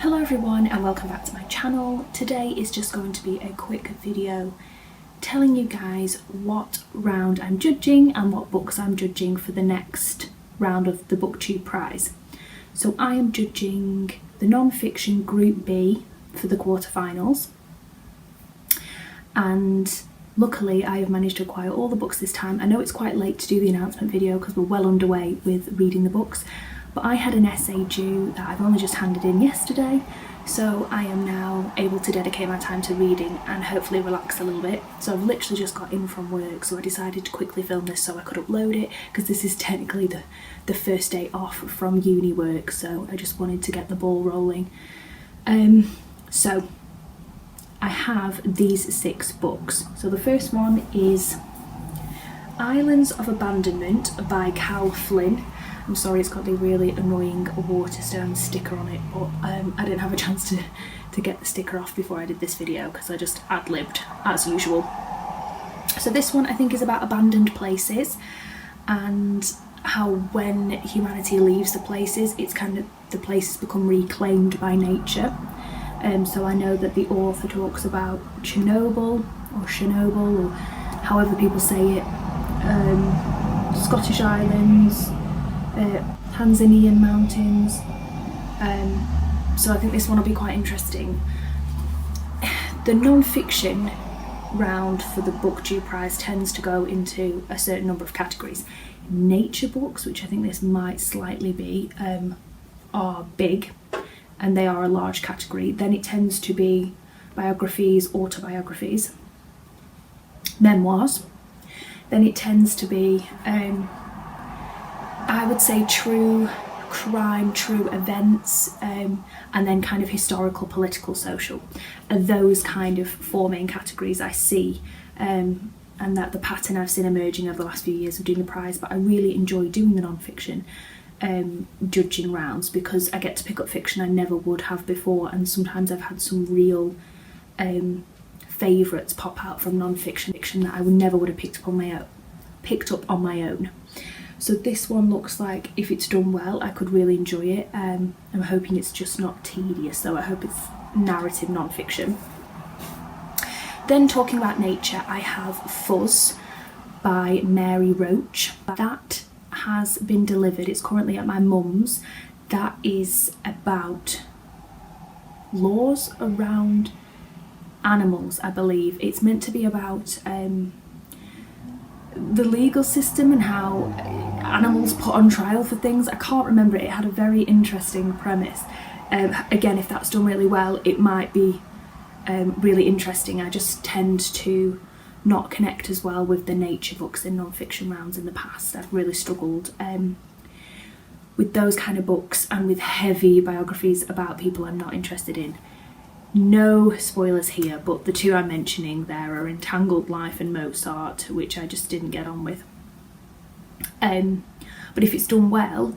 Hello everyone and welcome back to my channel. Today is just going to be a quick video telling you guys what round I'm judging and what books I'm judging for the next round of the Booktube prize. So I am judging the non-fiction Group B for the quarterfinals, and luckily I have managed to acquire all the books this time. I know it's quite late to do the announcement video because we're well underway with reading the books, but I had an essay due that I've only just handed in yesterday, so I am now able to dedicate my time to reading and hopefully relax a little bit. So I've literally just got in from work, so I decided to quickly film this so I could upload it, because this is technically the first day off from uni work, so I just wanted to get the ball rolling. So I have these 6 books. So the first one is Islands of Abandonment by Cal Flynn. I'm sorry, it's got the really annoying Waterstone sticker on it, but I didn't have a chance to get the sticker off before I did this video because I just ad-libbed as usual. So this one I think is about abandoned places and how when humanity leaves the places, it's kind of the places become reclaimed by nature. So I know that the author talks about Chernobyl or however people say it, Scottish Islands, Tanzanian mountains, so I think this one will be quite interesting. The non-fiction round for the Booktube prize tends to go into a certain number of categories. Nature books, which I think this might slightly be, are big and they are a large category. Then it tends to be biographies, autobiographies, memoirs. Then it tends to be I would say true crime, true events, and then kind of historical, political, social. And those kind of 4 main categories I see, and that the pattern I've seen emerging over the last few years of doing the prize. But I really enjoy doing the non-fiction judging rounds because I get to pick up fiction I never would have before, and sometimes I've had some real favourites pop out from non-fiction that I never would have picked up on my own. So this one looks like, if it's done well, I could really enjoy it. I'm hoping it's just not tedious, though. I hope it's narrative non-fiction. Then talking about nature, I have Fuzz by Mary Roach. That has been delivered. It's currently at my mum's. That is about laws around animals, I believe. It's meant to be about the legal system and how animals put on trial for things. I can't remember it. It had a very interesting premise. Again, if that's done really well, it might be really interesting. I just tend to not connect as well with the nature books in non-fiction rounds in the past. I've really struggled with those kind of books and with heavy biographies about people I'm not interested in. No spoilers here, but the 2 I'm mentioning there are Entangled Life and Mozart, which I just didn't get on with. But if it's done well,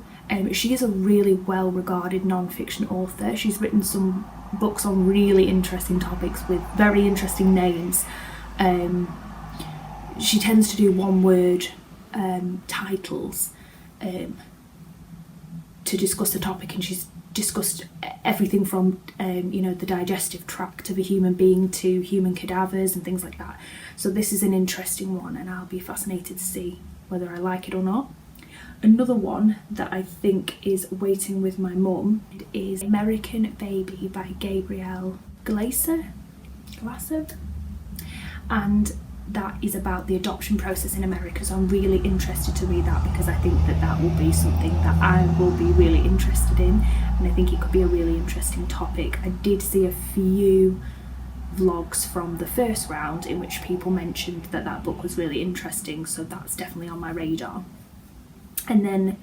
she is a really well-regarded non-fiction author. She's written some books on really interesting topics with very interesting names. She tends to do one-word titles to discuss the topic, and she's discussed everything from the digestive tract of a human being to human cadavers and things like that. So this is an interesting one, and I'll be fascinated to see whether I like it or not. Another one that I think is waiting with my mum is American Baby by Gabrielle Glasser, and that is about the adoption process in America. So I'm really interested to read that because I think that will be something that I will be really interested in, and I think it could be a really interesting topic. I did see a few vlogs from the first round in which people mentioned that book was really interesting, so that's definitely on my radar. And then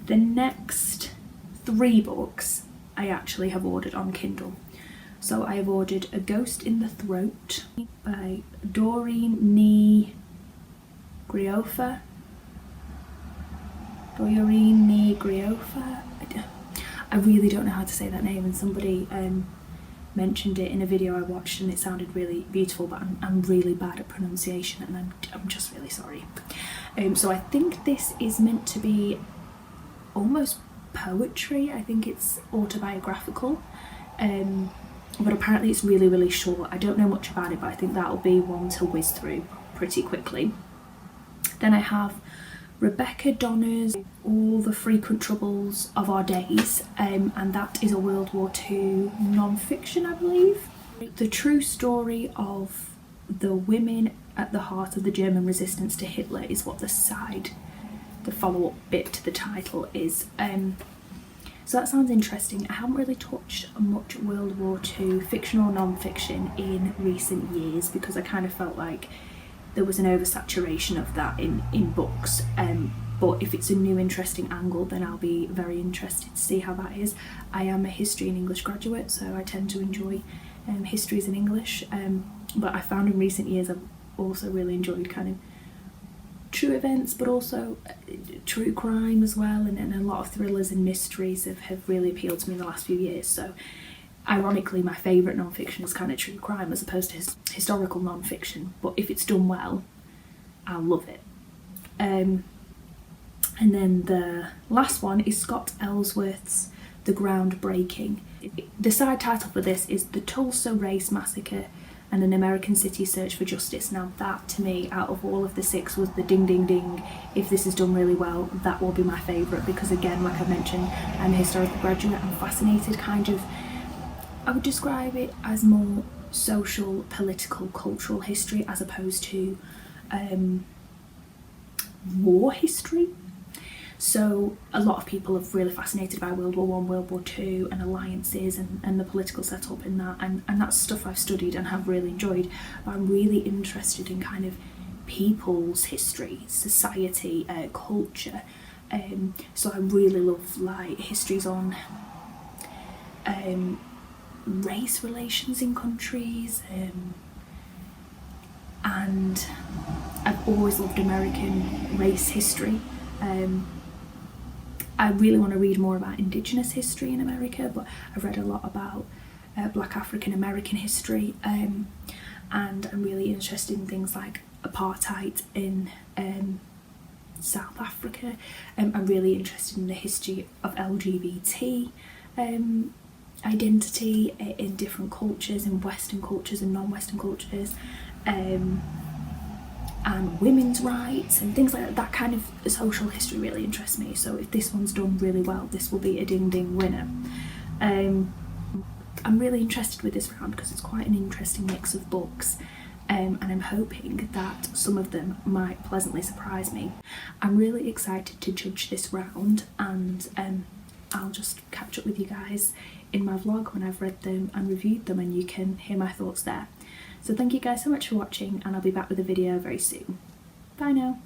the next 3 books I actually have ordered on Kindle. So I have ordered A Ghost in the Throat by Doreen Nee Griofa. I really don't know how to say that name, and somebody mentioned it in a video I watched and it sounded really beautiful, but I'm really bad at pronunciation, and I'm just really sorry. So I think this is meant to be almost poetry. I think it's autobiographical, but apparently it's really, really short. I don't know much about it, but I think that'll be one to whiz through pretty quickly. Then I have Rebecca Donner's All the Frequent Troubles of Our Days, and that is a World War II non-fiction, I believe. The true story of the women at the heart of the German resistance to Hitler is what the follow-up bit to the title is. So that sounds interesting. I haven't really touched much World War II, fiction or non-fiction, in recent years because I kind of felt like there was an oversaturation of that in books. But if it's a new interesting angle, then I'll be very interested to see how that is. I am a history and English graduate, so I tend to enjoy histories in English, but I found in recent years I've also really enjoyed kind of true events, but also true crime as well, and a lot of thrillers and mysteries have really appealed to me in the last few years. So ironically, my favourite non-fiction is kind of true crime as opposed to historical non-fiction, but if it's done well, I'll love it. And then the last one is Scott Ellsworth's The Groundbreaking. The side title for this is The Tulsa Race Massacre and an American City's Search for Justice. Now that, to me, out of all of the 6, was the ding ding ding. If this is done really well, that will be my favourite, because again, like I mentioned, I'm a historical graduate. I'm fascinated, kind of, I would describe it as more social, political, cultural history as opposed to war history. So a lot of people are really fascinated by World War I, World War II and alliances and the political setup in that, and that's stuff I've studied and have really enjoyed. But I'm really interested in kind of people's history, society, culture. So I really love like histories on race relations in countries, and I've always loved American race history. I really want to read more about Indigenous history in America, but I've read a lot about Black African American history, and I'm really interested in things like apartheid in South Africa. I'm really interested in the history of LGBT identity in different cultures, in Western cultures and non-Western cultures, and women's rights and things like that. That kind of social history really interests me, so if this one's done really well, this will be a ding ding winner. I'm really interested with this round because it's quite an interesting mix of books, and I'm hoping that some of them might pleasantly surprise me. I'm really excited to judge this round, and I'll just catch up with you guys in my vlog when I've read them and reviewed them, and you can hear my thoughts there. So thank you guys so much for watching, and I'll be back with a video very soon. Bye now.